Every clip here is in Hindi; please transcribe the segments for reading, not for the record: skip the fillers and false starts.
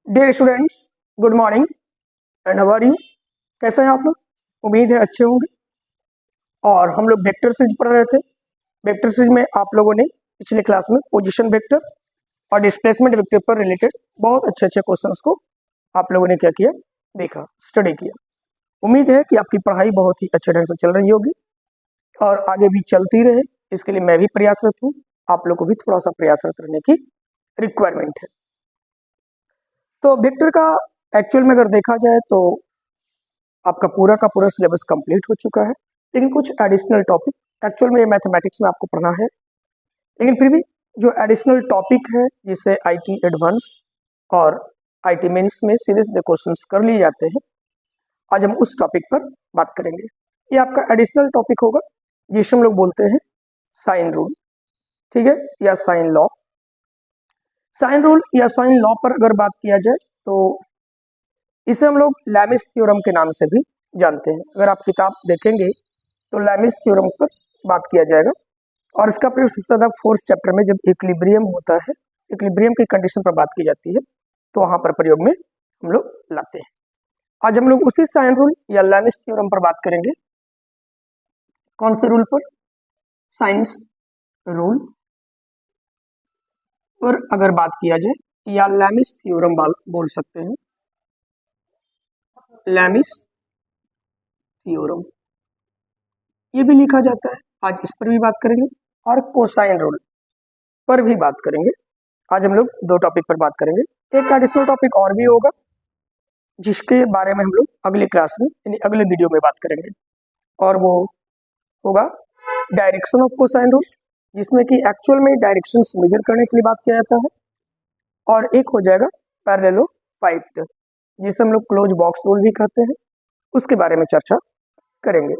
Dear students, good morning and how are you. कैसे हैं आप लोग? उम्मीद है अच्छे होंगे। और हम लोग वेक्टर सीरीज पढ़ रहे थे। वेक्टर सीरीज में आप लोगों ने पिछले क्लास में पोजीशन वेक्टर और डिस्प्लेसमेंट वेक्टर पर रिलेटेड बहुत अच्छे अच्छे क्वेश्चंस को आप लोगों ने क्या किया, देखा, स्टडी किया। उम्मीद है कि आपकी पढ़ाई बहुत ही अच्छे ढंग से चल रही होगी और आगे भी चलती रहे, इसके लिए मैं भी प्रयासरत हूँ। आप लोग को भी थोड़ा सा प्रयासरत रहने की रिक्वायरमेंट है। तो वेक्टर का एक्चुअल में अगर देखा जाए तो आपका पूरा का पूरा सिलेबस कंप्लीट हो चुका है, लेकिन कुछ एडिशनल टॉपिक, एक्चुअल में मैथमेटिक्स में आपको पढ़ना है, लेकिन फिर भी जो एडिशनल टॉपिक है जिससे आईटी एडवांस और आईटी मेंस में सीधे सीधे क्वेश्चंस कर लिए जाते हैं, आज हम उस टॉपिक पर बात करेंगे। ये आपका एडिशनल टॉपिक होगा जिसे हम लोग बोलते हैं साइन रूल, ठीक है, या साइन लॉ। साइन रूल या साइन लॉ पर अगर बात किया जाए तो इसे हम लोग लैमिस थ्योरम के नाम से भी जानते हैं। अगर आप किताब देखेंगे तो लैमिस थ्योरम पर बात किया जाएगा और इसका प्रयोग सबसे ज़्यादा फोर्थ चैप्टर में जब इक्विलिब्रियम होता है, इक्विलिब्रियम की कंडीशन पर बात की जाती है, तो वहाँ पर प्रयोग में हम लोग लाते हैं। आज हम लोग उसी साइन रूल या लैमिस थ्योरम पर बात करेंगे। कौन से रूल पर? साइंस रूल पर अगर बात किया जाए या लैमिस थ्योरम बोल सकते हैं, लैमिस थ्योरम ये भी लिखा जाता है। आज इस पर भी बात करेंगे और कोसाइन रूल पर भी बात करेंगे। आज हम लोग दो टॉपिक पर बात करेंगे। एक एडिशनल टॉपिक और भी होगा जिसके बारे में हम लोग अगले क्लास में यानी अगले वीडियो में बात करेंगे, और वो होगा डायरेक्शन ऑफ कोसाइन रूल, जिसमें कि एक्चुअल में डायरेक्शंस मेजर करने के लिए बात किया जाता है। और एक हो जाएगा पैरेललोपाइड, जिसे हम लोग क्लोज बॉक्स रूल भी कहते हैं, उसके बारे में चर्चा करेंगे।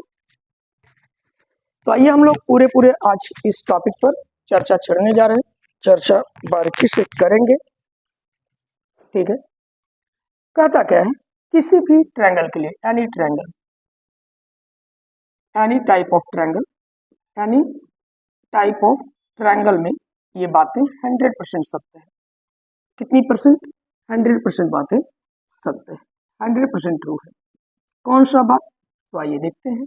तो आइए हम लोग पूरे आज इस टॉपिक पर चर्चा छेड़ने जा रहे हैं, चर्चा बारीकी से करेंगे, ठीक है। कहता क्या है, किसी भी ट्रायंगल के लिए, any triangle, any type of triangle, any type of triangle में ये बातें 100% सत्य है। कितनी परसेंट? 100% बातें सत्य है, 100% ट्रू है। कौन सा बात? तो आइए देखते हैं।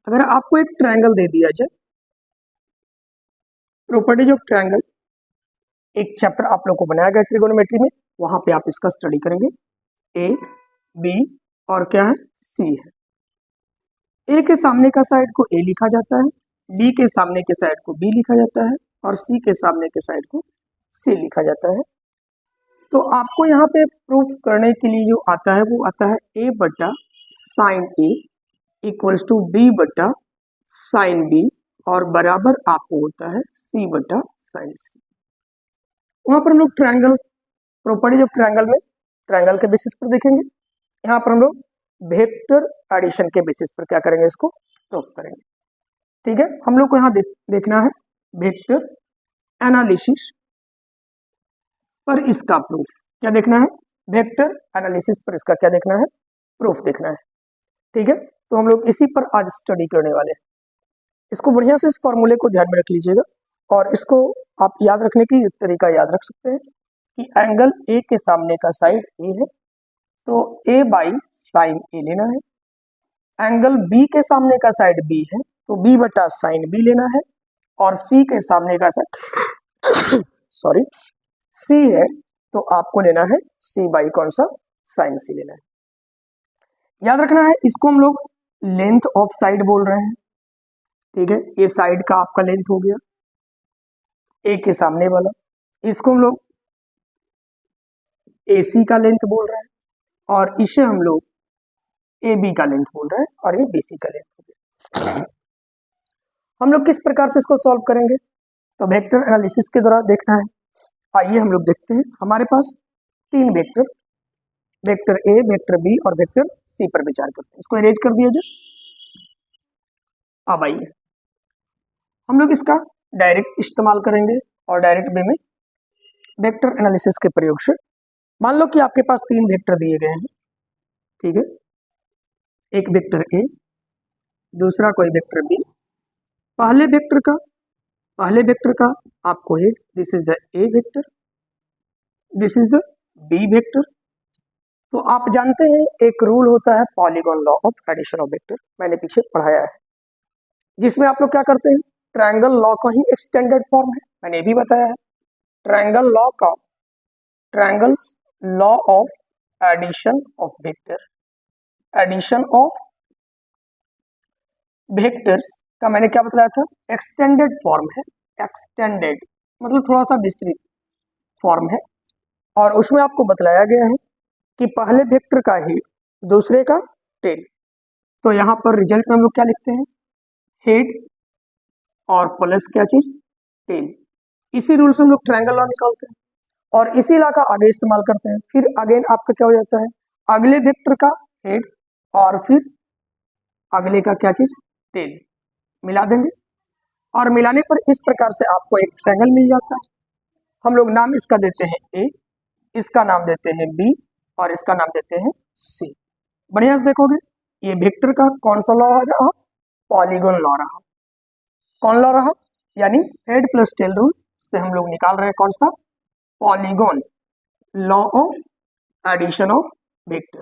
अगर आपको एक ट्रायंगल दे दिया जाए, प्रॉपर्टीज ऑफ ट्रायंगल, एक चैप्टर आप लोग को बनाया गया ट्रिगोनोमेट्री में, वहां पे आप इसका स्टडी करेंगे। ए, बी और क्या है, सी है। ए के सामने का साइड को ए लिखा जाता है, बी के सामने के साइड को बी लिखा जाता है और सी के सामने के साइड को सी लिखा जाता है। तो आपको यहाँ पे प्रूफ करने के लिए जो आता है वो आता है ए बटा sine A equals to B बटा साइन बी और बराबर आपको होता है सी बटा साइन सी। वहां पर हम लोग ट्रायंगल, प्रॉपर्टीज ऑफ ट्रायंगल में ट्रायंगल के बेसिस पर देखेंगे। यहाँ पर हम लोग वेक्टर एडिशन के बेसिस पर क्या करेंगे, इसको प्रूफ करेंगे, ठीक है। हम लोग को यहाँ देखना है वेक्टर एनालिसिस पर इसका प्रूफ क्या देखना है, वेक्टर एनालिसिस पर इसका क्या देखना है, प्रूफ देखना है, ठीक है। तो हम लोग इसी पर आज स्टडी करने वाले हैं। इसको बढ़िया से इस फॉर्मूले को ध्यान में रख लीजिएगा और इसको आप याद रखने की तरीका याद रख सकते हैं कि एंगल ए के सामने का साइड ए है तो ए बाई साइन ए लेना है। एंगल बी के सामने का साइड बी है तो बी बटा साइन बी लेना है। और सी के सामने का साइड सॉरी सी है तो आपको लेना है सी बाई कौन सा, साइन सी लेना है। याद रखना है, इसको हम लोग लेंथ ऑफ साइड बोल रहे हैं, ठीक है। ये साइड का आपका लेंथ हो गया ए के सामने वाला, इसको हम लोग ए सी का लेंथ बोल रहे हैं और इसे हम लोग ए बी का लेंथ बोल रहे हैं और ये बी सी का लेंथ हो गया। हम लोग किस प्रकार से इसको सॉल्व करेंगे, तो वेक्टर एनालिसिस के द्वारा देखना है। आइए हम लोग देखते हैं। हमारे पास तीन vector, vector A, vector B और वेक्टर सी पर विचार करते हैं। इसको अरेंज कर दिया जाए। अब आइए हम लोग इसका डायरेक्ट इस्तेमाल करेंगे और डायरेक्ट वे में वेक्टर एनालिसिस के प्रयोग से, मान लो कि आपके पास तीन वेक्टर दिए गए हैं, ठीक है। एक वेक्टर ए, दूसरा कोई वेक्टर बी। पहले वेक्टर का आपको head, this is the A vector, this is the B vector. तो आप जानते हैं एक रूल होता है polygon law of addition of vector, मैंने पीछे पढ़ाया है, जिसमें आप लोग क्या करते हैं, ट्रायंगल लॉ का ही एक्सटेंडेड फॉर्म है, मैंने ये भी बताया है। Triangle law of addition of vector, addition of vectors का मैंने क्या बताया था, एक्सटेंडेड फॉर्म है। एक्सटेंडेड मतलब थोड़ा सा विस्तृत फॉर्म है, और उसमें आपको बतलाया गया है कि पहले वेक्टर का हेड, दूसरे का टेल। तो यहाँ पर रिजल्ट में हम लोग क्या लिखते हैं, हेड और प्लस क्या चीज, टेल। इसी रूल से हम लोग ट्रायंगल लॉ निकालते हैं और इसी लॉ का आगे इस्तेमाल करते हैं। फिर अगेन आपका क्या हो जाता है, अगले वेक्टर का हेड और फिर अगले का क्या चीज, टेल, मिला देंगे और मिलाने पर इस प्रकार से आपको एक ट्रायंगल मिल जाता है। हम लोग नाम इसका देते हैं ए, इसका नाम देते हैं बी और इसका नाम देते हैं सी। बढ़िया से देखोगे ये वेक्टर का कौन सा लॉ रहा, पॉलीगॉन लॉ रहा। कौन लॉ रहा, यानी हेड प्लस टेल रूल से हम लोग निकाल रहे हैं कौन सा, polygon law of addition of vector.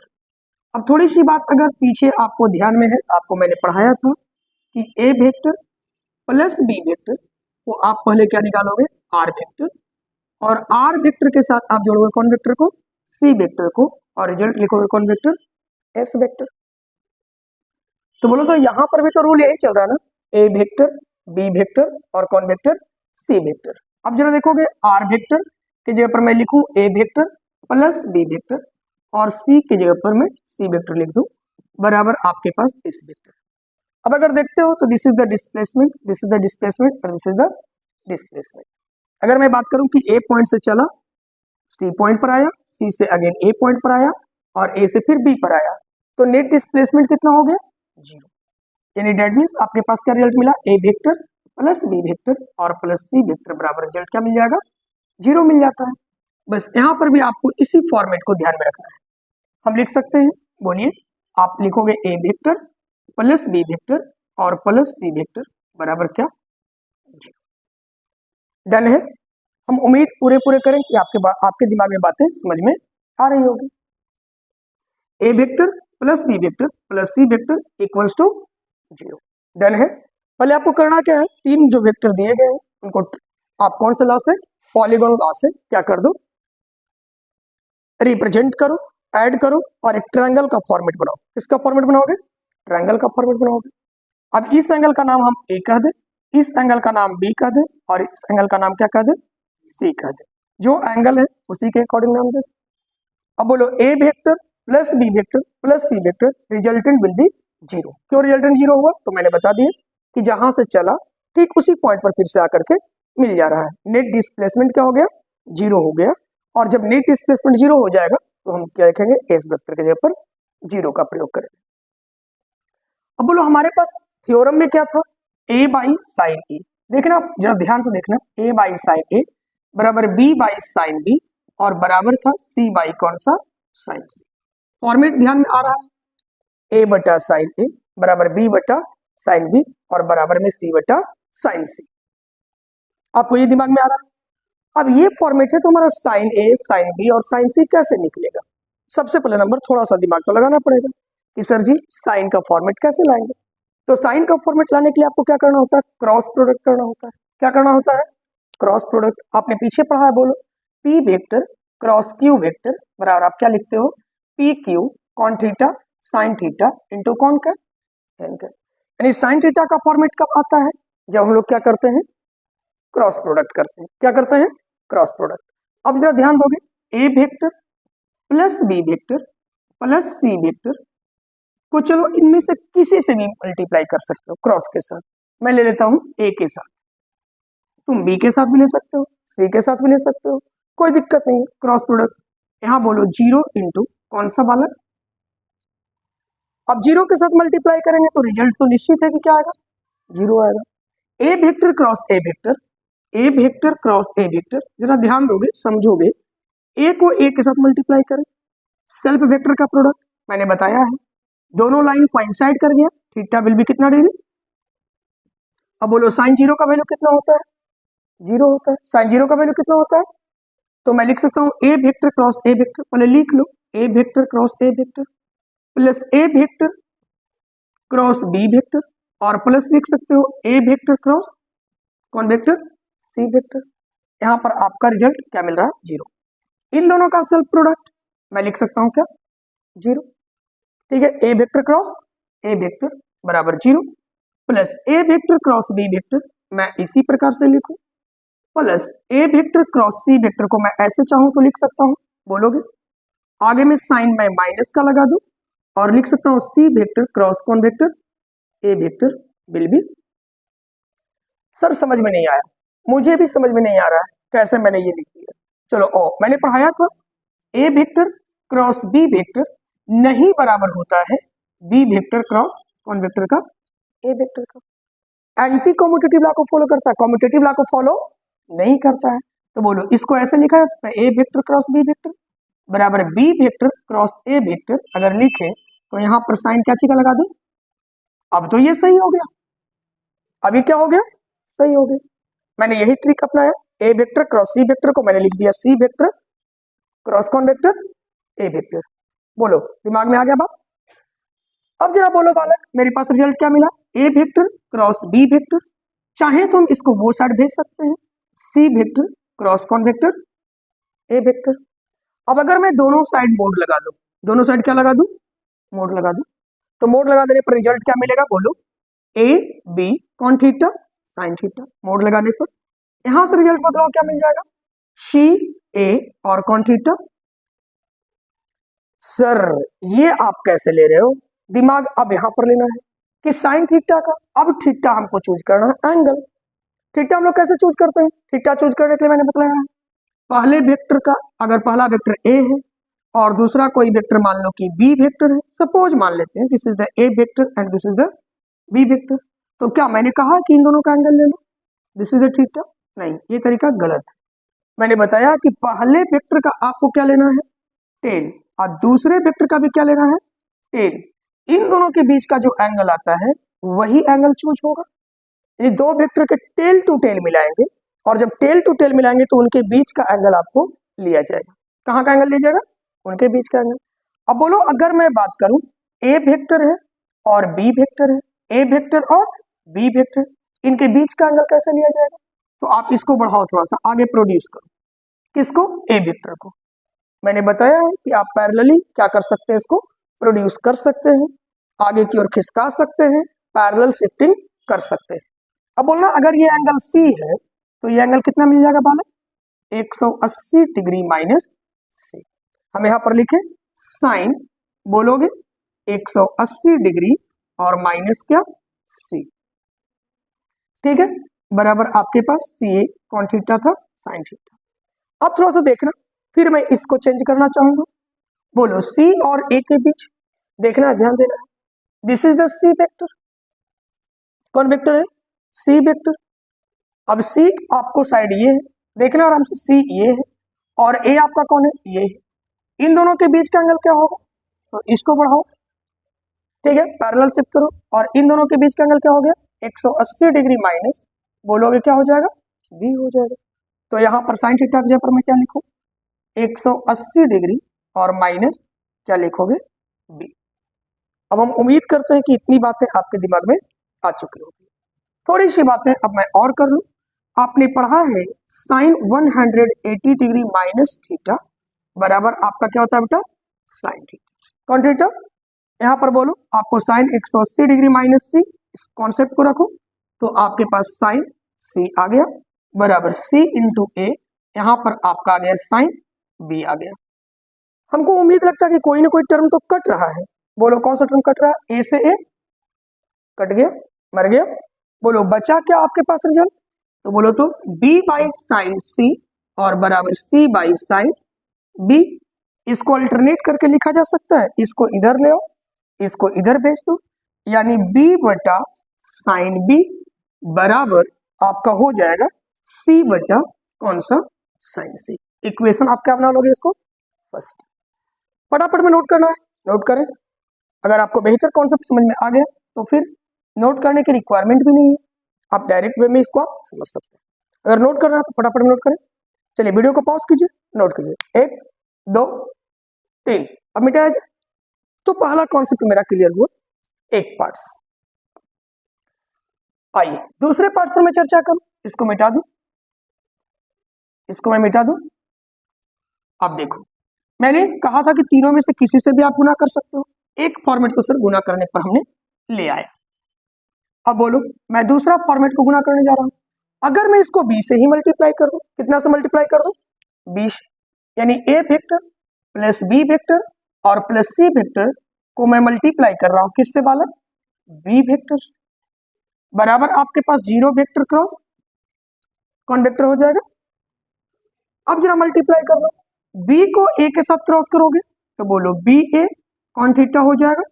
अब थोड़ी सी बात अगर पीछे आपको ध्यान में है, आपको मैंने पढ़ाया था कि ए वेक्टर प्लस बी वेक्टर को आप पहले क्या निकालोगे, आर वेक्टर, और आर वेक्टर के साथ आप जोड़ोगे कौन वेक्टर को, सी वेक्टर को, और रिजल्ट लिखोगे कौन वेक्टर, एस वेक्टर। तो बोलो तो यहां पर भी तो रूल यही चल रहा है ना, ए वेक्टर, बी वेक्टर और कौन वेक्टर, सी वेक्टर। अब जरा देखोगे आर वेक्टर की जगह पर मैं लिखूं ए वेक्टर प्लस बी वेक्टर और सी की जगह पर मैं सी वेक्टर लिख दूं बराबर आपके पास इस वेक्टर। अब अगर देखते हो तो this is the displacement, this is the displacement और दिस इज द डिस्प्लेसमेंट। अगर मैं बात करूं कि ए पॉइंट से चला, सी पॉइंट पर आया, सी से अगेन ए पॉइंट पर आया और ए से फिर बी पर आया, तो नेट डिस्प्लेसमेंट कितना हो गया, 0। यानी डेट मीन्स आपके पास क्या रिजल्ट मिला, ए वेक्टर प्लस बी वेक्टर और प्लस सी वेक्टर बराबर रिजल्ट क्या मिल जाएगा, 0 मिल जाता है। बस यहाँ पर भी आपको इसी फॉर्मेट को ध्यान में रखना है। हम लिख सकते हैं, बोलिए, आप लिखोगे ए वेक्टर प्लस बी वेक्टर और प्लस सी वेक्टर बराबर क्या, 0। डन है। हम उम्मीद पूरे करें कि आपके दिमाग में बातें समझ में आ रही होगी। A vector plus B vector plus C vector equals to 0। Done है। पहले आपको करना क्या है, तीन जो वेक्टर दिए गए हैं उनको आप कौन से लॉ से, पॉलीगॉन लॉ से क्या कर दो, रिप्रेजेंट करो, ऐड करो और एक ट्रायंगल का फॉर्मेट बनाओ। किसका फॉर्मेट बनाओगे, ट्रायंगल का फॉर्मेट बनाओगे। अब इस एंगल का नाम हम ए कह दे, इस एंगल का नाम बी कह दे और इस एंगल का नाम क्या कह दे, सी कह दे। जो एंगल है उसी के अकॉर्डिंग नाम दे। अब बोलो A vector plus B vector plus C vector resultant will be 0। क्यों रिजल्टेंट 0 हुआ, तो मैंने बता दिया कि जहां से चला ठीक उसी पॉइंट पर फिर से आकर के मिल जा रहा है। नेट डिस्प्लेसमेंट क्या हो गया, 0 हो गया। और जब नेट डिस्प्लेसमेंट 0 हो जाएगा तो हम क्या लिखेंगे, एस वेक्टर के जगह पर 0 का प्रयोग करेंगे। अब बोलो हमारे पास थ्योरम में क्या था, a बाई साइन ए। देखना जरा ध्यान से देखना, a बाई साइन ए बराबर b बाई साइन बी और बराबर था c बाई कौन सा, साइन सी। फॉर्मेट ध्यान में आ रहा है, a बटा साइन ए बराबर b बटा साइन बी और बराबर में c बटा साइन सी। आपको ये दिमाग में आ रहा है। अब ये फॉर्मेट है तो हमारा साइन ए, साइन बी और साइन सी कैसे निकलेगा। सबसे पहले नंबर थोड़ा सा दिमाग तो लगाना पड़ेगा कि सर जी साइन का फॉर्मेट कैसे लाएंगे। तो साइन का फॉर्मेट लाने के लिए आपको क्या करना होता है, क्रॉस प्रोडक्ट करना होता है। क्या करना होता है, क्रॉस प्रोडक्ट। आपने पीछे पढ़ा है, बोलो P vector cross Q vector बराबर आप क्या लिखते हो, P Q cos theta sine theta into कौन का, tan का। यानी साइन थीटा का फॉर्मेट कब आता है, जब हम लोग क्या करते हैं, क्रॉस प्रोडक्ट करते हैं। क्या करते हैं, क्रॉस प्रोडक्ट। अब जरा ध्यान दोगे, A vector plus B vector plus C vector को चलो इनमें से किसी से भी मल्टीप्लाई कर सकते हो क्रॉस के साथ। मैं ले लेता हूं ए के साथ, तुम बी के साथ भी ले सकते हो, सी के साथ भी ले सकते हो, कोई दिक्कत नहीं है। क्रॉस प्रोडक्ट यहां बोलो 0 इंटू कौन सा वाला, अब 0 के साथ मल्टीप्लाई करेंगे तो रिजल्ट तो निश्चित है कि क्या आएगा, 0 आएगा। A vector cross A vector, A vector cross A vector, जरा ध्यान दोगे समझोगे, ए को ए के साथ मल्टीप्लाई करें, सेल्फ वेक्टर का प्रोडक्ट मैंने बताया है, दोनों लाइन कोइंसाइड कर गया, थीटा विल बी कितना डिग्री। अब बोलो साइन 0 का वैल्यू कितना होता है, 0 होता है। साइन 0 का वैल्यू कितना होता है, तो मैं लिख सकता हूँ A vector cross A vector, पहले लिख लो A vector cross A vector plus A vector cross B vector, और प्लस लिख सकते हो ए वेक्टर क्रॉस कौन वेक्टर सी वेक्टर। यहाँ पर आपका रिजल्ट क्या मिल रहा है 0। इन दोनों का सेल्फ प्रोडक्ट मैं लिख सकता हूँ क्या 0। ठीक है, A vector cross A vector बराबर 0 plus A vector cross B vector मैं इसी प्रकार से लिखूं plus A vector cross C vector को मैं ऐसे चाहूं तो लिख सकता हूं, बोलोगे आगे में साइन मैं माइनस का लगा दूं और लिख सकता हूं सी वेक्टर क्रॉस कौन vector A vector will be. Sir समझ में नहीं आया, मुझे भी समझ में नहीं आ रहा है कैसे मैंने ये लिख दिया। चलो मैंने पढ़ाया था ए वेक्टर क्रॉस बी वेक्टर नहीं बराबर होता है बी वेक्टर क्रॉस कौन वेक्टर का ए वेक्टर का। एंटी कॉम्यूटेटिव लॉ को फॉलो करता है, कॉम्यूटेटिव लॉ को फॉलो नहीं करता है। तो बोलो इसको ऐसे लिखा जा सकता है A vector cross B vector बराबर B vector cross A vector. अगर लिखे तो यहाँ पर साइन क्या चीज का लगा दूं, अब तो ये सही हो गया, अभी क्या हो गया सही हो गया। मैंने यही ट्रिक अपनाया, ए वेक्टर क्रॉस सी वेक्टर को मैंने लिख दिया सी वेक्टर क्रॉस कौन वेक्टर ए वेक्टर। बोलो दिमाग में आ गया बात। अब जरा बोलो बालक मेरे पास रिजल्ट क्या मिला, ए वेक्टर क्रॉस बी वेक्टर, चाहे तो हम इसको वो साइड भेज सकते हैं सी वेक्टर क्रॉस कौन वेक्टर ए वेक्टर। अब अगर मैं दोनों साइड मोड लगा दूं, दोनों साइड क्या लगा दूं मोड लगा दूं, तो मोड लगा देने पर रिजल्ट क्या मिलेगा बोलो ए बी कौन थीटा साइन थीटा। मोड लगाने पर यहां से रिजल्ट बदलाव क्या मिल जाएगा सी ए और कौन थीटा। सर ये आप कैसे ले रहे हो, दिमाग अब यहां पर लेना है कि साइन थीटा का, अब थीटा हमको चूज करना है एंगल। थीटा हम लोग कैसे चूज करते हैं, थीटा चूज करने के लिए मैंने बताया है पहले वेक्टर का, अगर पहला वेक्टर ए है और दूसरा कोई वेक्टर मान लो कि बी वेक्टर है, सपोज मान लेते हैं this is the A vector and this is the B vector, तो क्या मैंने कहा कि इन दोनों का एंगल ले लो दिस इज द थीटा, नहीं ये तरीका गलत है। मैंने बताया कि पहले वेक्टर का आपको क्या लेना है टेन और दूसरे वेक्टर का भी क्या लेना है टेन, इन दोनों के बीच का जो एंगल आता है वही एंगल चूज होगा। ये दो वेक्टर के टेल टू टेल मिलाएंगे और जब टेल टू टेल मिलाएंगे तो उनके बीच का एंगल आपको लिया जाएगा। कहाँ का एंगल लिया जाएगा उनके बीच का एंगल। अब बोलो अगर मैं बात करूं ए वेक्टर है और बी वेक्टर है, ए वेक्टर और बी वेक्टर, इनके बीच का एंगल कैसे लिया जाएगा, तो आप इसको बढ़ाओ थोड़ा सा आगे प्रोड्यूस करो, किसको ए वेक्टर को। मैंने बताया है कि आप पैरेलली क्या कर सकते हैं इसको प्रोड्यूस कर सकते हैं, आगे की ओर खिसका सकते हैं, पैरेलल शिफ्टिंग कर सकते हैं। अब बोलना अगर ये एंगल सी है तो ये एंगल कितना मिल जाएगा बालक 180 डिग्री माइनस सी। हम यहाँ पर लिखे साइन बोलोगे 180 डिग्री और माइनस क्या सी, ठीक है बराबर आपके पास सी कौन थीटा था साइन थीटा। अब थोड़ा सा देखना फिर मैं इसको चेंज करना चाहूंगा, बोलो सी और ए के बीच देखना ध्यान देना, this is the C vector, कौन वेक्टर है सी वेक्टर। अब सी आपको साइड ये है, देखना आराम से सी ये है और ए आपका कौन है ये है, इन दोनों के बीच का एंगल क्या होगा, तो इसको बढ़ाओ, ठीक है पैरेलल शिफ्ट करो और इन दोनों के बीच का एंगल क्या हो गया 180 डिग्री माइनस, बोलोगे क्या हो जाएगा बी हो जाएगा। तो यहाँ पर साइन थीटा की जगह पर मैं क्या लिखूं 180 डिग्री और माइनस क्या लिखोगे बी। अब हम उम्मीद करते हैं कि इतनी बातें आपके दिमाग में आ चुकी होगी। थोड़ी सी बातें अब मैं और कर लूं, आपने पढ़ा है साइन 180 डिग्री माइनस थीटा बराबर आपका क्या होता है बेटा साइन थीटा, कौन थीटा यहाँ पर बोलो आपको साइन 180 डिग्री माइनस सी, इस कॉन्सेप्ट को रखो तो आपके पास साइन सी आ गया बराबर सी इंटू ए, यहाँ पर आपका आ गया साइन बी आ गया। हमको उम्मीद लगता है कि कोई ना कोई टर्म तो कट रहा है, बोलो कौन सा टर्म कट रहा है, ए से ए कट गया मर गया, बोलो बचा क्या आपके पास रिजल्ट, तो बोलो तो b बाई साइन सी और बराबर c बाई साइन b। इसको अल्टरनेट करके लिखा जा सकता है, इसको इधर ले आओ इसको इधर भेज दो, यानी b बटा साइन b बराबर आपका हो जाएगा c बटा कौन सा साइन c। इक्वेशन आप क्या बना लोगे इसको फर्स्ट, फटाफट में नोट करना है नोट करें, अगर आपको बेहतर कॉन्सेप्ट समझ में आ गया तो फिर नोट करने की रिक्वायरमेंट भी नहीं है, आप डायरेक्ट वे में इसको आप समझ सकते हैं। अगर नोट करना है तो फटाफट नोट करें। चलिए वीडियो को पॉज कीजिए, नोट कीजिए, 1 2 3, अब मिटाया जाए। तो पहला कॉन्सेप्ट मेरा क्लियर हुआ, एक पार्ट्स। आइए दूसरे पार्ट्स पर मैं चर्चा करूं, इसको मिटा दूं, इसको मैं मिटा दूं। अब देखो, मैंने कहा था कि तीनों में से किसी से भी आप गुना कर सकते हो, एक फॉर्मेट को सर गुना करने पर हमने ले आया। अब बोलो, मैं दूसरा फॉर्मेट को गुना करने जा रहा हूं। अगर मैं इसको b से ही मल्टीप्लाई कर दूं, कितना से मल्टीप्लाई कर दूं, 20, यानी a vector plus b vector और प्लस c वेक्टर को मैं मल्टीप्लाई कर रहा हूं किससे बालक, b वेक्टर से, बराबर आपके पास 0 वेक्टर क्रॉस कौन वेक्टर हो जाएगा। अब जरा मल्टीप्लाई कर लो, b को a के साथ क्रॉस करोगे तो बोलो बी ए कौन थीटा हो जाएगा,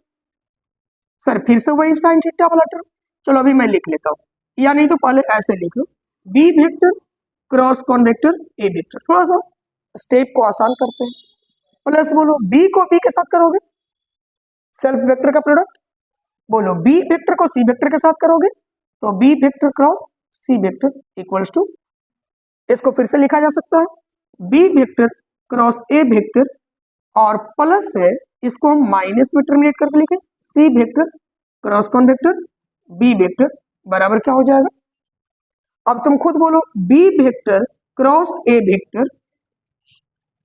सर फिर से वही साइन थीटा वाला टर्म। चलो अभी मैं लिख लेता हूँ, या नहीं तो पहले ऐसे लिख लो, बी वेक्टर क्रॉस कौन वेक्टर, ए वेक्टर। थोड़ा सा स्टेप को आसान करते हैं, प्लस बोलो बी को बी के साथ करोगे सेल्फ वेक्टर का प्रोडक्ट, बोलो बी वेक्टर को सी वेक्टर के साथ करोगे तो B vector cross C vector equals to, इसको फिर से लिखा जा सकता है B vector cross A vector और प्लस है, इसको हम माइनस में टर्मिनेट करके लिखें, सी वेक्टर क्रॉस कौन वेक्टर, बी वेक्टर, बराबर क्या हो जाएगा। अब तुम खुद बोलो B vector cross A vector,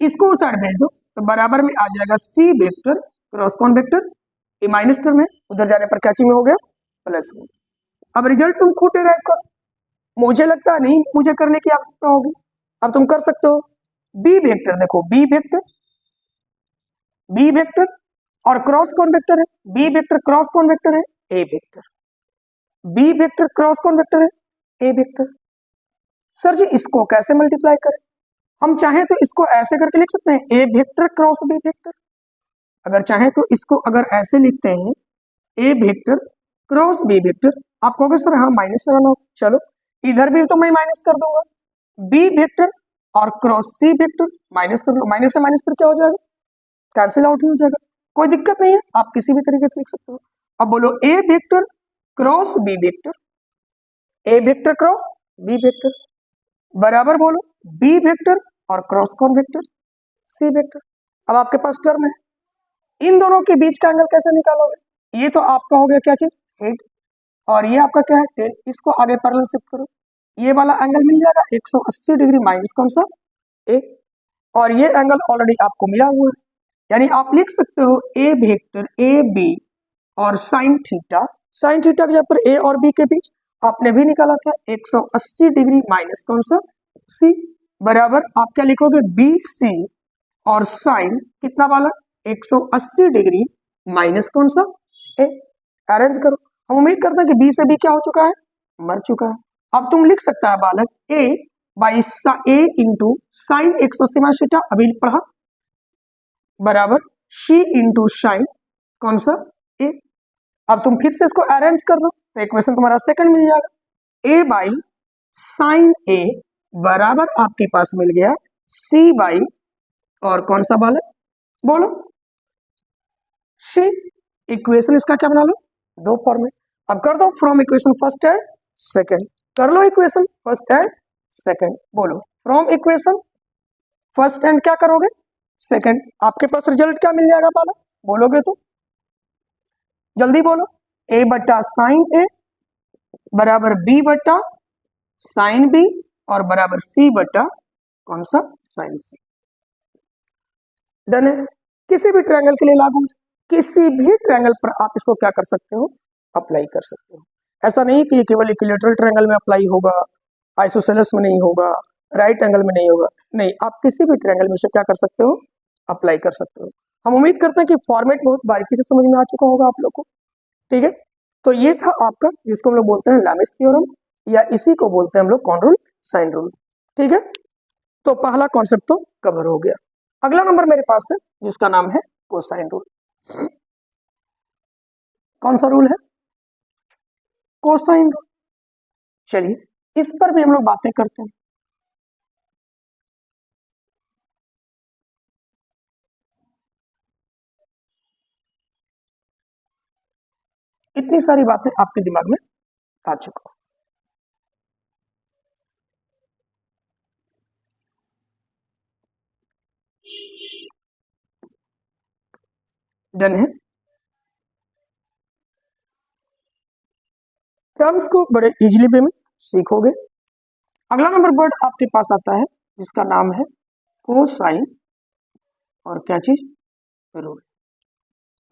इसको उस साइड भेज दो तो बराबर में आ जाएगा सी वेक्टर क्रॉस कौन वेक्टर, ये माइनस टर्म है, उधर जाने पर क्या में हो गया प्लस में। अब रिजल्ट तुम खुद डिराइव करो, मुझे लगता है नहीं मुझे करने की आवश्यकता होगी, अब तुम कर सकते हो। बी वेक्टर देखो, बी वेक्टर और क्रॉस कौन वेक्टर है, बी वेक्टर क्रॉस कौन वेक्टर है, A vector, B vector cross कौन वेक्टर है, ए वेक्टर। सर जी इसको कैसे मल्टीप्लाई करें, हम चाहें तो इसको ऐसे करके लिख सकते हैं ए वेक्टर क्रॉस बी वेक्टर, अगर चाहें तो इसको अगर ऐसे लिखते हैं ए वेक्टर क्रॉस बी वेक्टर, आप कहोगे सर हाँ माइनस लगाना हो, चलो इधर भी तो मैं माइनस कर दूंगा, बी वेक्टर और क्रॉस सी वेक्टर माइनस कर लो, माइनस से माइनस पर क्या हो जाएगा, कैंसिल आउट हो जाएगा, कोई दिक्कत नहीं है, आप किसी भी तरीके से लिख सकते हो। अब बोलो A vector cross B vector, A vector cross B vector, बराबर बोलो बी वेक्टर और क्रॉस कौन वेक्टर, सी वेक्टर। अब आपके पास टर्म है, इन दोनों के बीच का एंगल कैसे निकालोगे, ये तो आपका हो गया क्या चीज, हेड, और ये आपका क्या है टेल, इसको आगे पैरेलल शिफ्ट करो, ये वाला एंगल मिल जाएगा 180 डिग्री माइनस कौन सा ए, और ये एंगल ऑलरेडी आपको मिला हुआ है, यानी आप लिख सकते हो ए वेक्टर ए बी और साइन थीटा के जगह पर ए और बी के बीच आपने भी निकाला था 180 डिग्री माइनस कौन सा सी, बराबर आप क्या लिखोगे बी सी और साइन कितना वाला 180 डिग्री माइनस कौन सा ए, अरेंज करो। हम उम्मीद करते हैं कि बी से बी क्या हो चुका है, मर चुका है। अब तुम लिख सकता है बालक A by A into sine 180 minus theta, अभी पढ़ा, बराबर सी इंटू साइन कौन सा ए। अब तुम फिर से इसको अरेंज कर लो तो इक्वेशन तुम्हारा सेकंड मिल जाएगा, ए बाई साइन ए बराबर आपके पास मिल गया सी बाई और कौन सा बालक बोलो सी। इक्वेशन इसका क्या बना लो, दो फॉर्मेट। अब कर दो from equation first and second, कर लो इक्वेशन फर्स्ट एंड सेकंड, बोलो फ्रॉम इक्वेशन फर्स्ट एंड क्या करोगे सेकंड, आपके पास रिजल्ट क्या मिल जाएगा बालक, बोलोगे तो जल्दी बोलो, ए बट्टा साइन ए बराबर बी बट्टा साइन बी और बराबर सी बट्टा कौन सा साइन सी। डन है, किसी भी ट्रायंगल के लिए लागू, किसी भी ट्रायंगल पर आप इसको क्या कर सकते हो, अप्लाई कर सकते हो। ऐसा नहीं कि ये केवल इक्विलेटरल ट्रायंगल में अप्लाई होगा, आइसोसेलेस में नहीं होगा, राइट एंगल में नहीं होगा, नहीं, आप किसी भी ट्रायंगल में से क्या कर सकते हो, अप्लाई कर सकते हो। हम उम्मीद करते हैं कि फॉर्मेट बहुत बारीकी से समझ में आ चुका होगा आप लोग को, ठीक है। तो ये था आपका जिसको हम लोग बोलते हैं लैमिस थ्योरम, या इसी को बोलते हैं हम लोग कौन रूल, साइन रूल, ठीक है। तो पहला कॉन्सेप्ट तो कवर हो गया। अगला नंबर मेरे पास है जिसका नाम है कोसाइन रूल। कौन सा रूल है, कोसाइन रूल। चलिए इस पर भी हम लोग बातें करते हैं। इतनी सारी बातें आपके दिमाग में आ चुका। डन है। टर्म्स को बड़े इजीली वे में सीखोगे। अगला नंबर वर्ड आपके पास आता है जिसका नाम है कोसाइन और क्या चीज, रूल।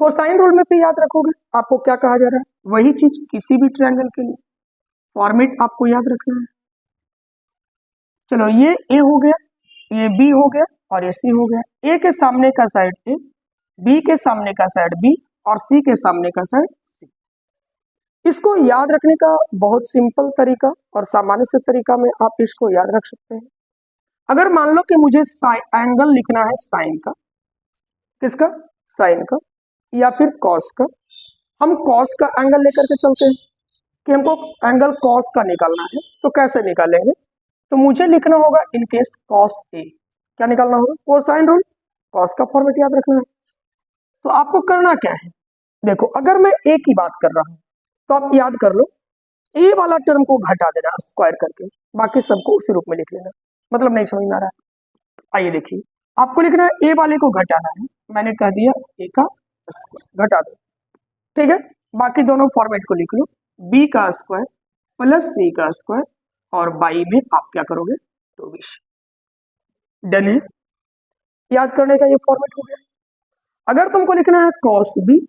कोसाइन रूल में भी याद रखोगे आपको क्या कहा जा रहा है, वही चीज किसी भी ट्रायंगल के लिए फॉर्मेट आपको याद रखना है। चलो ये ए हो गया, ये बी हो गया और ये सी हो गया। ए के सामने का साइड ए, बी के सामने का साइड बी और सी के सामने का साइड सी। इसको याद रखने का बहुत सिंपल तरीका और सामान्य से तरीका में आप इसको याद रख सकते हैं। अगर मान लो कि मुझे एंगल लिखना है साइन का, किसका, साइन का या फिर कॉस का, हम कॉस का एंगल लेकर के चलते हैं कि हमको एंगल कॉस का निकालना है। तो कैसे निकालेंगे, तो मुझे लिखना होगा इन केस कॉस ए, क्या निकालना होगा, कोसाइन रूल, कॉस का फॉर्मेट याद रखना है। तो आपको करना क्या है, देखो अगर मैं ए की बात कर रहा हूं तो आप याद कर लो, ए वाला टर्म को घटा देना स्क्वायर करके, बाकी सबको उसी रूप में लिख लेना। मतलब नहीं समझ में आ रहा है, आइए देखिए, आपको लिखना है ए वाले को घटाना है, मैंने कह दिया ए का स्क्वायर घटा दो, ठीक है। बाकी दोनों फॉर्मेट को लिख लो, बी का स्क्वायर प्लस सी का स्क्वायर और बाई में आप क्या करोगे, 24। डन है, याद करने का ये फॉर्मेट हो गया। अगर तुमको लिखना है कॉस बी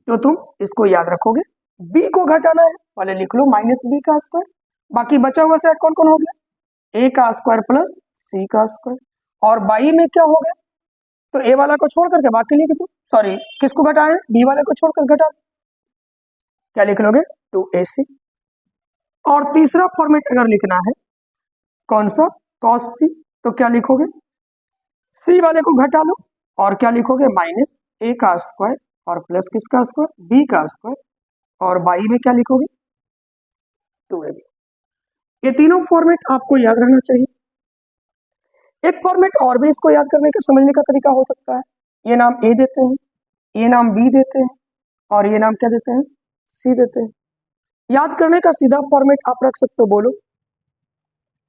तो तुम इसको याद रखोगे, बी को घटाना है पहले लिख लो माइनस बी का स्क्वायर, बाकी बचा हुआ सेट कौन कौन हो गया, ए का स्क्वायर प्लस सी का स्क्वायर और बाई में क्या हो गया, तो ए वाला को छोड़ करके बाकी लिख दो, सॉरी किसको घटाए, बी वाले को छोड़कर घटा, क्या लिख लोगे 2ac। और तीसरा फॉर्मेट अगर लिखना है कौन सा, कॉस सी, तो क्या लिखोगे, सी वाले को घटा लो और क्या लिखोगे माइनस ए का स्क्वायर और प्लस किसका स्क्वायर, बी का स्क्वायर और बाई में क्या लिखोगे 2ab। ये तीनों फॉर्मेट आपको याद रहना चाहिए। एक फॉर्मेट और भी इसको याद करने का समझने का तरीका हो सकता है, ये नाम ए देते हैं, ये नाम बी देते हैं और ये नाम क्या देते हैं, सी देते हैं। याद करने का सीधा फॉर्मेट आप रख सकते हो, बोलो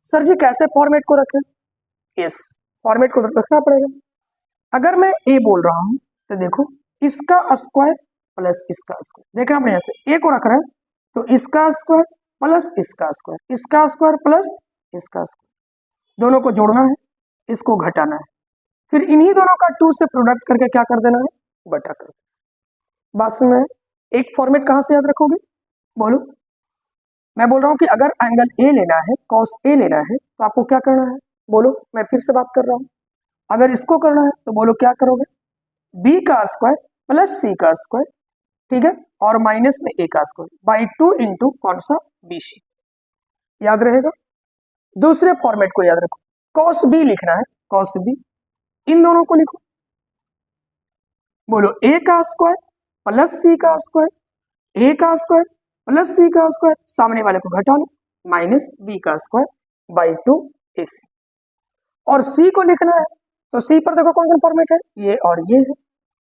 सर जी कैसे फॉर्मेट को रखें, इस फॉर्मेट को रखना पड़ेगा। अगर मैं ए बोल रहा हूं तो देखो इसका स्क्वायर प्लस इसका स्क्वायर, देखना अपने ऐसे ए को रख रहे हैं तो इसका स्क्वायर प्लस इसका स्क्वायर, इसका स्क्वायर प्लस इसका स्क्वायर, दोनों को जोड़ना है, इसको घटाना है, फिर इन्हीं दोनों का 2 से प्रोडक्ट करके क्या कर देना है, बटा कर। बस में एक फॉर्मेट कहां से याद रखोगे, बोलो, मैं बोल रहा हूं कि अगर एंगल ए लेना है, कॉस ए लेना है तो आपको क्या करना है, बोलो, मैं फिर से बात कर रहा हूं, अगर इसको करना है तो बोलो क्या करोगे, बी का स्क्वायर प्लस सी का स्क्वायर, ठीक है, और माइनस में ए का स्क्वायर बाई 2 इंटू कौन सा, बी सी, याद रहेगा। दूसरे फॉर्मेट को याद रखो, कॉस बी लिखना है, कॉस बी, इन दोनों को लिखो, बोलो ए का स्क्वायर प्लस सी का स्क्वायर, ए का स्क्वायर प्लस सी का स्क्वायर, सामने वाले को घटा लो, माइनस बी का स्क्वायर बाई 2ac। और सी को लिखना है तो सी पर देखो कौन कौन फॉर्मेट है, ये और ये है,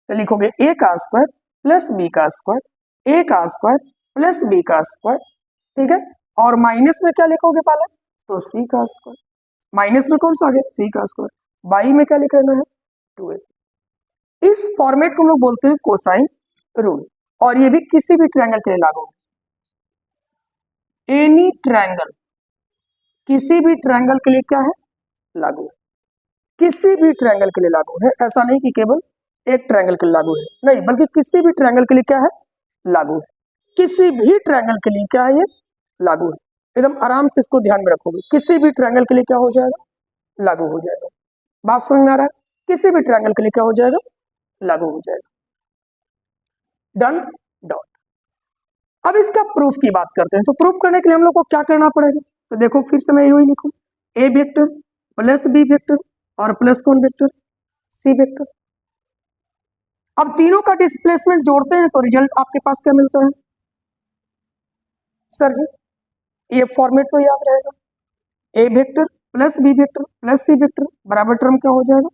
तो लिखोगे ए का स्क्वायर प्लस बी का स्क्वायर, ए का स्क्वायर प्लस बी का स्क्वायर, ठीक है, और माइनस में क्या लिखोगे पहले, तो सी का स्क्वायर, माइनस में कौन सा आ गया, सी का स्क्वायर, बाई में क्या लिख लेना है 2a। इस फॉर्मेट को हम लोग बोलते हैं कोसाइन रूल, और ये भी किसी भी ट्रायंगल के लिए लागू है, एनी ट्रायंगल, किसी भी ट्रायंगल के लिए क्या है, लागू है, किसी भी ट्रायंगल के लिए लागू है, ऐसा नहीं कि केवल एक ट्रायंगल के लिए लागू है, नहीं, बल्कि किसी भी ट्रायंगल के लिए क्या है, लागू है, किसी भी ट्रायंगल के लिए क्या है, ये लागू है। एकदम आराम से इसको ध्यान में रखोगे, किसी भी ट्रायंगल के लिए क्या हो जाएगा, लागू हो जाएगा। बात समझ में आ रहा है, किसी भी ट्रायंगल के लिए क्या हो जाएगा, लागू हो जाएगा। Done, dot. अब इसका प्रूफ की बात करते हैं, तो प्रूफ करने के लिए हम लोग को क्या करना पड़ेगा, तो देखो फिर से मैं यही लिखूं, ए वेक्टर प्लस बी वेक्टर और प्लस कौन वेक्टर, सी वेक्टर। अब तीनों का डिस्प्लेसमेंट जोड़ते हैं तो रिजल्ट आपके पास क्या मिलता है, सर जी ये फॉर्मेट तो याद रहेगा, A vector plus B vector plus C vector बराबर टर्म क्या हो जाएगा,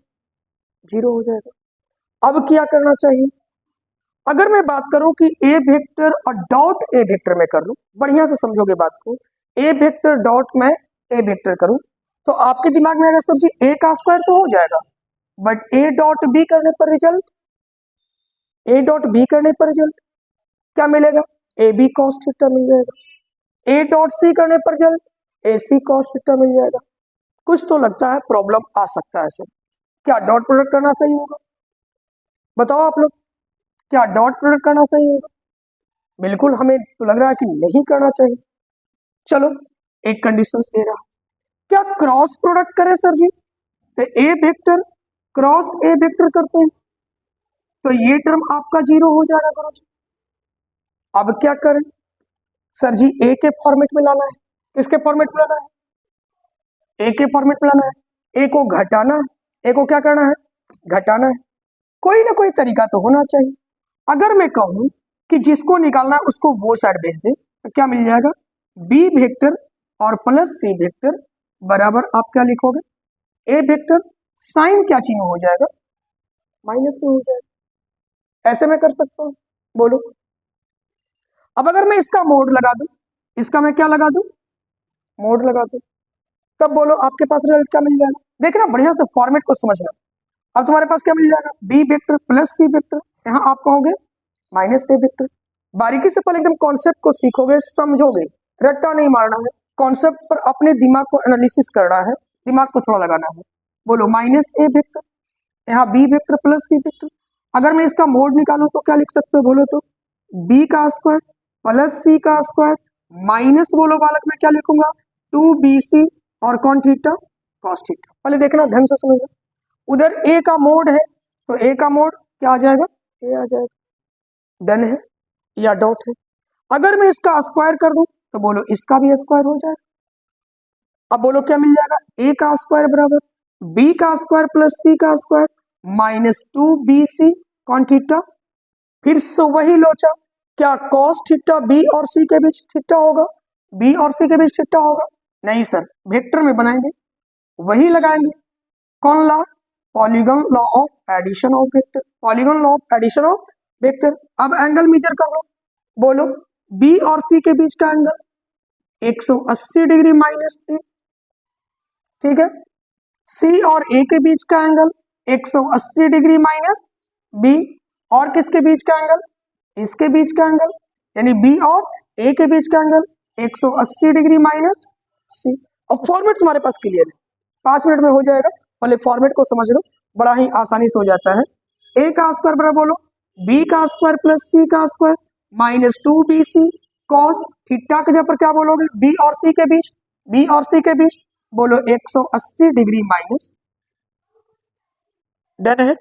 0 हो जाएगा। अब क्या करना चाहिए, अगर मैं बात करूं कि ए वेक्टर और डॉट ए वेक्टर में कर लूं, बढ़िया से समझोगे बात को, ए वेक्टर डॉट में ए वेक्टर करूं तो आपके दिमाग में आएगा सर जी ए का स्क्वायर तो हो जाएगा, बट ए डॉट बी करने पर रिजल्ट ए डॉट बी करने पर रिजल्ट क्या मिलेगा, ए बी कॉस थीटा मिल जाएगा। ए डॉट सी करने पर रिजल्ट ए सी कॉस थीटा मिल जाएगा। कुछ तो लगता है प्रॉब्लम आ सकता है सर। क्या डॉट प्रोडक्ट करना सही होगा, बताओ आप लोग, क्या डॉट प्रोडक्ट करना सही होगा? बिल्कुल हमें तो लग रहा है कि नहीं करना चाहिए। चलो एक कंडीशन से रहा, क्या क्रॉस प्रोडक्ट करें सर जी? तो ए वेक्टर क्रॉस ए वेक्टर करते हैं तो ये टर्म आपका 0 हो जाएगा गुरु जी। अब क्या करें सर जी, ए के फॉर्मेट में लाना है, किसके फॉर्मेट में लाना है, ए के फॉर्मेट में लाना है। ए को घटाना है, ए को क्या करना है, घटाना है। कोई ना कोई तरीका तो होना चाहिए। अगर मैं कहूं कि जिसको निकालना है उसको वो साइड भेज दे तो क्या मिल जाएगा, बी वेक्टर और प्लस सी वेक्टर बराबर आप क्या लिखोगे, ए वेक्टर साइन क्या चिन्ह हो जाएगा, माइनस में हो जाएगा। ऐसे मैं कर सकता हूं, बोलो। अब अगर मैं इसका मोड लगा दूं, इसका मैं क्या लगा दूं, मोड लगा दूं, तब बोलो आपके पास रिजल्ट क्या मिल जाएगा। देखना बढ़िया से फॉर्मेट को समझना। अब तुम्हारे पास क्या मिल जाएगा, B vector plus C vector, यहाँ आप कहोगे माइनस ए वेक्टर। बारीकी से पहले एकदम कॉन्सेप्ट को सीखोगे, समझोगे, रट्टा नहीं मारना है, कॉन्सेप्ट पर अपने दिमाग को एनालिसिस करना है, दिमाग को थोड़ा लगाना है। बोलो माइनस ए वेक्टर, यहाँ B vector plus C vector. अगर मैं इसका मोड निकालूं तो क्या लिख सकते हो, बोलो तो बी का स्क्वायर प्लस सी का स्क्वायर माइनस, बोलो बालक मैं क्या लिखूंगा, 2bc और कौन थीटा, कॉस थीटा। पहले देखना ढंग से समझना, उधर ए का मोड है तो ए का मोड क्या आ जाएगा, ए आ जाएगा, डन है या डॉट है। अगर मैं इसका स्क्वायर कर दूं तो बोलो इसका भी स्क्वायर हो जाएगा। अब बोलो क्या मिल जाएगा, ए का स्क्वायर बराबर बी का स्क्वायर प्लस सी का स्क्वायर माइनस 2bc कौन थीटा। फिर से वही लोचा, क्या कॉस थीटा बी और सी के बीच थीटा होगा, बी और सी के बीच थीटा होगा, नहीं सर, वेक्टर में बनाएंगे, वही लगाएंगे, कौन law, polygon law of addition of vector, polygon law of addition of vector. अब एंगल मेजर कर लो, बोलो बी और सी के बीच का एंगल 180 डिग्री माइनस ए, ठीक है। सी और ए के बीच का एंगल 180 डिग्री माइनस बी, और किसके बीच का एंगल, इसके बीच का एंगल, यानी बी और ए के बीच का एंगल 180 डिग्री माइनस सी। अब फॉर्मेट तुम्हारे पास क्लियर है, 5 मिनट में हो जाएगा, पहले फॉर्मेट को समझ लो, बड़ा ही आसानी से हो जाता है। ए का स्क्वायर बराबर बोलो बी का स्क्वायर प्लस सी का square minus 2bc cos theta के जगह पर क्या बोलोगे, बी और सी के बीच, बी और सी के बीच बोलो 180 डिग्री माइनस, डन है,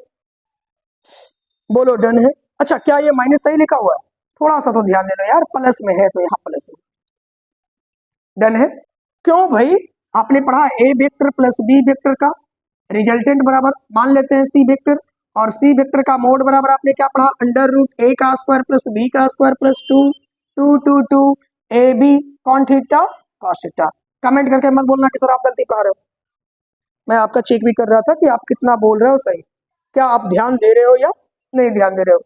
बोलो डन है। अच्छा क्या ये माइनस सही लिखा हुआ है, थोड़ा सा तो ध्यान दे लो यार, प्लस में है तो यहाँ प्लस है, डन है। क्यों भाई, आपने पढ़ा ए वेक्टर प्लस बी वेक्टर का रिजल्टेंट बराबर मान लेते हैं सी वेक्टर, और सी वेक्टर का मोड बराबर आपने क्या पढ़ा, अंडर रूट ए का स्क्वायर प्लस बी का square plus 2 A B cos theta cos theta. Comment करके मत बोलना कि सर आप गलती पढ़ा रहे हो, मैं आपका चेक भी कर रहा था कि आप कितना बोल रहे हो सही, क्या आप ध्यान दे रहे हो या नहीं ध्यान दे रहे हो,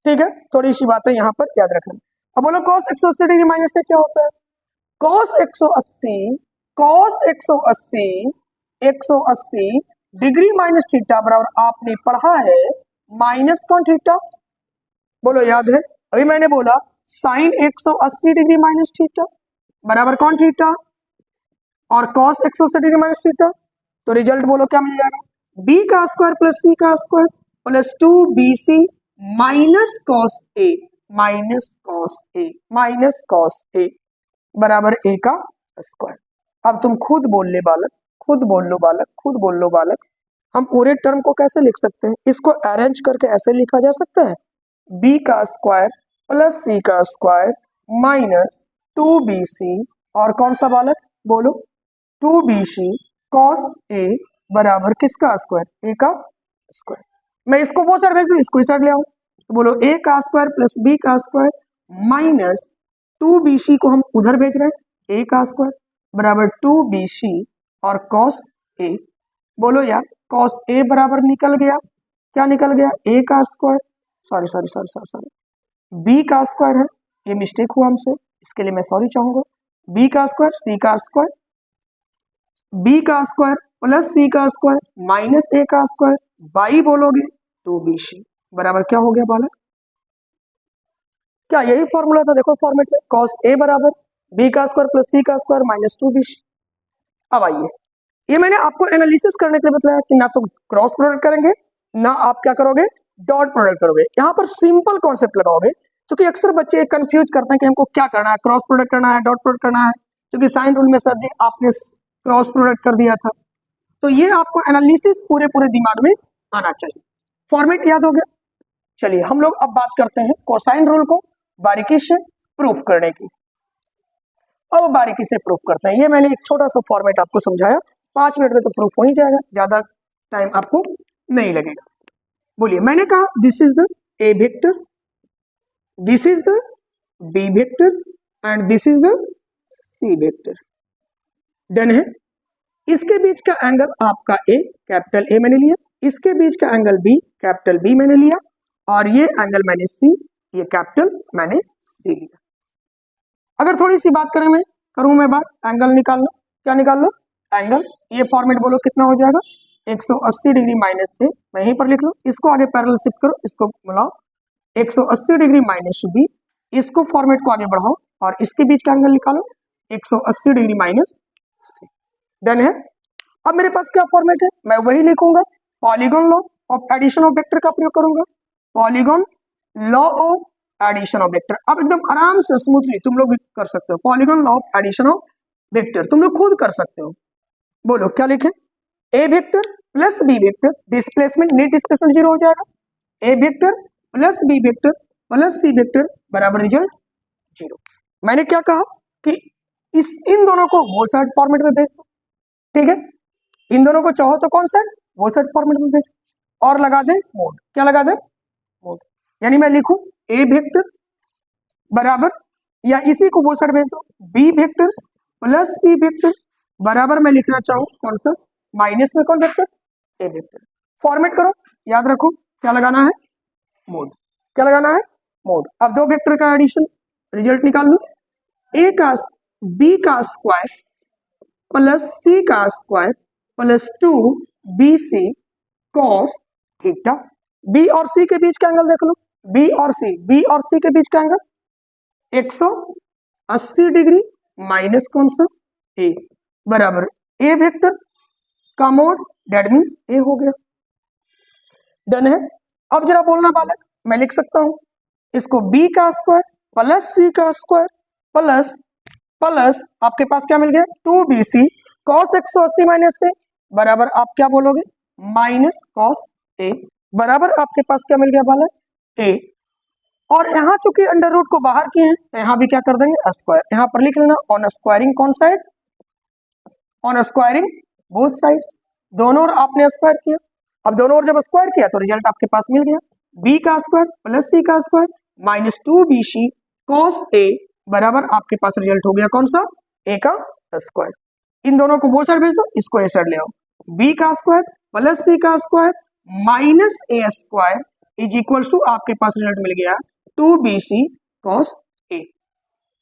ठीक है। थोड़ी सी बातें यहाँ पर याद रखना। अब बोलो कॉस 180 डिग्री माइनस से क्या होता है, कॉस 180 डिग्री माइनस थीटा बराबर आपने पढ़ा है माइनस कौन थीटा, बोलो याद है, अभी मैंने बोला साइन 180 डिग्री माइनस थीटा बराबर कौन थीटा, और कॉस 180 डिग्री माइनस थीटा, तो रिजल्ट बोलो क्या मिल जाएगा, बी का स्क्वायर प्लस सी का square plus 2bc minus cos A बराबर ए का स्क्वायर। अब तुम खुद बोल ले बालक, खुद बोल लो बालक, खुद बोल लो बालक, हम पूरे टर्म को कैसे लिख सकते हैं, इसको अरेंज करके ऐसे लिखा जा सकता है, बी का स्क्वायर प्लस सी का स्क्वायर माइनस 2bc और कौन सा बालक, बोलो 2bc कॉस ए बराबर किसका स्क्वायर, ए का स्क्वायर। मैं इसको वो साइड भेज दूं, इसको इस साइड ले आऊं, तो बोलो ए का स्क्वायर प्लस बी का स्क्वायर माइनस 2bc को हम उधर भेज रहे हैं, ए का स्क्वायर बराबर 2bc और कॉस ए, बोलो यार कॉस ए बराबर निकल गया, क्या निकल गया, ए का स्क्वायर, सॉरी बी का स्क्वायर है, ये मिस्टेक हुआ हमसे, इसके लिए मैं सॉरी चाहूंगा, बी का स्क्वायर सी का स्क्वायर, बी का स्क्वायर प्लस सी का स्क्वायर माइनस ए का स्क्वायर बाई बोलोगे 2bc बराबर क्या हो गया बालक, क्या यही फॉर्मूला था? देखो फॉर्मेट में cos A बराबर B का स्क्वायर प्लस C का स्क्वायर माइनस 2BC। अब आइए, ये मैंने आपको एनालिसिस करने के लिए बताया कि ना तो क्रॉस प्रोडक्ट करेंगे ना आप क्या करोगे, डॉट प्रोडक्ट करोगे। यहाँ पर सिंपल कॉन्सेप्ट लगाओगे, क्योंकि अक्सर बच्चे कंफ्यूज करते हैं कि हमको क्या करना है, क्रॉस प्रोडक्ट करना है, डॉट प्रोडक्ट करना है, क्योंकि साइन रूल में सर जी आपने क्रॉस प्रोडक्ट कर दिया था। तो ये आपको एनालिसिस पूरे दिमाग में आना चाहिए। फॉर्मेट याद हो गया। चलिए हम लोग अब बात करते हैं कोसाइन रूल को बारीकी से प्रूफ करने की। अब बारीकी से प्रूफ करते हैं। ये मैंने एक छोटा सा फॉर्मेट आपको समझाया, 5 मिनट में तो प्रूफ हो ही जाएगा, ज्यादा टाइम आपको नहीं लगेगा। बोलिए, मैंने कहा this is the A vector, this is the B vector and this is the C vector. Done है। इसके बीच का एंगल आपका ए, कैपिटल ए मैंने लिया, इसके बीच का एंगल बी, कैपिटल बी मैंने लिया, और ये एंगल मैंने सी, ये कैपिटल मैंने सी लिया। अगर थोड़ी सी बात करें, मैं बात एंगल निकाल लो। क्या निकाल लो? एंगल। ये फॉर्मेट बोलो कितना हो जाएगा, 180 डिग्री माइनस ए, मैं यहीं पर लिख लो, इसको आगे पैरेलल शिफ्ट करो, इसको मिलाओ, 180 डिग्री माइनस बी, इसको फॉर्मेट को आगे बढ़ाओ और इसके बीच का एंगल निकालो, 180 डिग्री माइनस सी। डन है। अब मेरे पास क्या फॉर्मेट है, मैं वही लिखूंगा, polygon law of addition of vector का प्रयोग करूंगा, polygon law of addition of vector. अब एकदम आराम से स्मूथली तुम लोग भी कर सकते हो, polygon law of addition of vector तुम लोग खुद कर सकते हो। बोलो क्या लिखें, A vector plus B vector, displacement net displacement 0 हो जाएगा, A vector plus B vector plus C vector बराबर रिजल्ट 0। मैंने क्या कहा कि इन दोनों को वो साइड फॉर्मेट में भेज दो, ठीक है, इन दोनों को चाहो तो कौन सा वो साइड फॉर्मेट में भेज, और लगा दे मोड। क्या लगा दे? मोड। यानी मैं लिखूं ए वेक्टर बराबर, या इसी को वो साइड भेज दो, B vector plus C vector बराबर मैं लिखना चाहूं कौन सा, माइनस में कौन वेक्टर, ए वेक्टर। फॉर्मेट करो, याद रखो क्या लगाना है, मोड। क्या लगाना है? मोड। अब दो वेक्टर का एडिशन, रिजल्ट निकाल लो, ए का बी का स्क्वायर प्लस सी का square plus 2bc cos theta. B और सी के बीच का एंगल देख लो, बी और सी के बीच का एंगल 180 डिग्री माइनस कौन सा, ए, बराबर ए वेक्टर का मोड, दैट मीन्स ए हो गया। डन है। अब जरा बोलना बालक, मैं लिख सकता हूं इसको बी का स्क्वायर प्लस सी का स्क्वायर प्लस आपके पास क्या मिल गया, 2bc cos 180 माइनस ए बराबर आप क्या बोलोगे, माइनस cos ए बराबर आपके पास क्या मिल गया बालक, ए। और यहाँ चूंकि अंडर रूट को बाहर किए हैं तो यहाँ भी क्या कर देंगे, स्क्वायर। यहाँ पर लिख लेना ऑन स्क्वायरिंग कौन side, on squaring both sides, दोनों ओर आपने स्क्वायर किया। अब दोनों ओर जब स्क्वायर किया तो रिजल्ट आपके पास मिल गया, बी का स्क्वायर प्लस सी का स्क्वायर माइनस 2bc cos ए बराबर आपके पास रिजल्ट हो गया कौन सा, ए का स्क्वायर। इन दोनों को वो साइड भेज दो, इसको ए साइड ले आओ, बी का स्क्वायर प्लस सी का square minus A square is equal to आपके पास रिजल्ट मिल गया 2bc cos ए।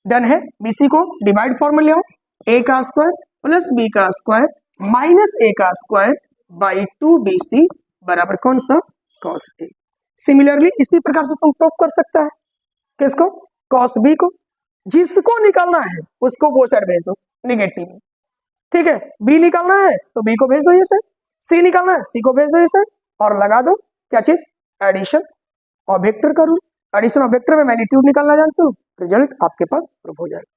डन है। bc को डिवाइड फॉर्म में ले आओ, ए का स्क्वायर प्लस बी का स्क्वायर माइनस ए का स्क्वायर बाई 2bc बराबर कौन सा, cos ए। सिमिलरली इसी प्रकार से तुम प्रूफ कर सकता है, किसको, cos b को। जिसको निकालना है उसको वो साइड भेज दो निगेटिव में, ठीक है, बी निकालना है तो बी को भेज दो ये साइड, सी निकालना है सी को भेज दो ये साइड, और लगा दो क्या चीज, एडिशन और वेक्टर का रूल। एडिशन और वेक्टर में मैग्नीट्यूड निकालना जानते हो, रिजल्ट आपके पास प्रूफ हो जाएगा।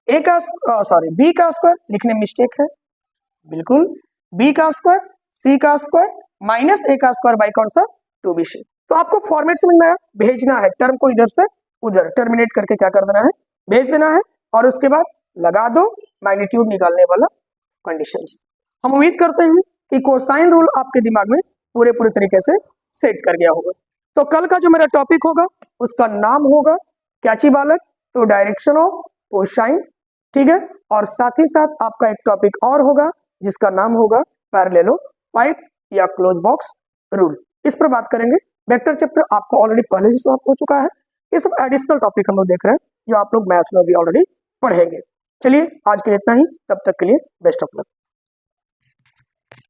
ए का सॉरी बी का स्क्वायर लिखने में मिस्टेक है, बिल्कुल बी का स्क्वायर सी का स्क्वायर माइनस ए का स्क्वायर बाई कौन सा, 2bc। तो आपको फॉर्मेट समझ में आया, भेजना है टर्म को इधर से उधर टर्मिनेट करके क्या कर देना है, भेज देना है, और उसके बाद लगा दो मैग्नीट्यूड निकालने वाला कंडीशंस। हम उम्मीद करते हैं कि कोसाइन रूल आपके दिमाग में पूरे तरीके से सेट कर गया होगा। तो कल का जो मेरा टॉपिक होगा उसका नाम होगा क्या ची बालक, तो डायरेक्शन ऑफ कोसाइन, ठीक है, और साथ ही साथ आपका एक टॉपिक और होगा जिसका नाम होगा पैरेललोपाइड या क्लोज बॉक्स रूल। इस पर बात करेंगे। वेक्टर चैप्टर आपको ऑलरेडी पहले ही समाप्त हो चुका है, ये सब एडिशनल टॉपिक हम लोग देख रहे हैं जो आप लोग मैथ्स में भी ऑलरेडी पढ़ेंगे। चलिए आज के लिए इतना ही, तब तक के लिए बेस्ट ऑफ लक।